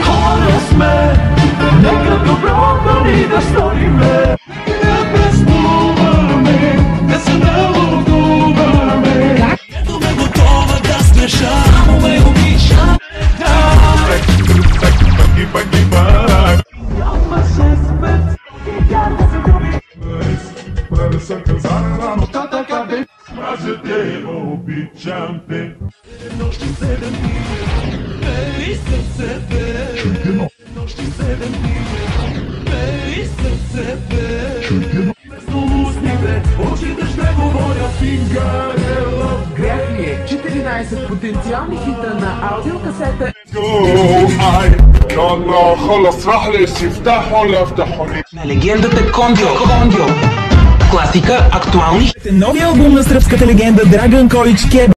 Хора сме, нека доброто ни да сториме. Не бездумаме, да се налудуваме. Ето ме готова да сгреша, само ме обича. Няма се спец, няма се думи. Прави се казане на нощта, така бе. Мразя те, обичам те. Нощи 7 дни, бей сърцете. Нощи 7 дни, бей сърцете. Вместо устните, очите ще говорят фингарела. Грех ли е 14 потенциални хита на аудиокасета? На легендата Кондио. Класика, актуални. Новия албум на сръбската легенда Драган Колич Кеб.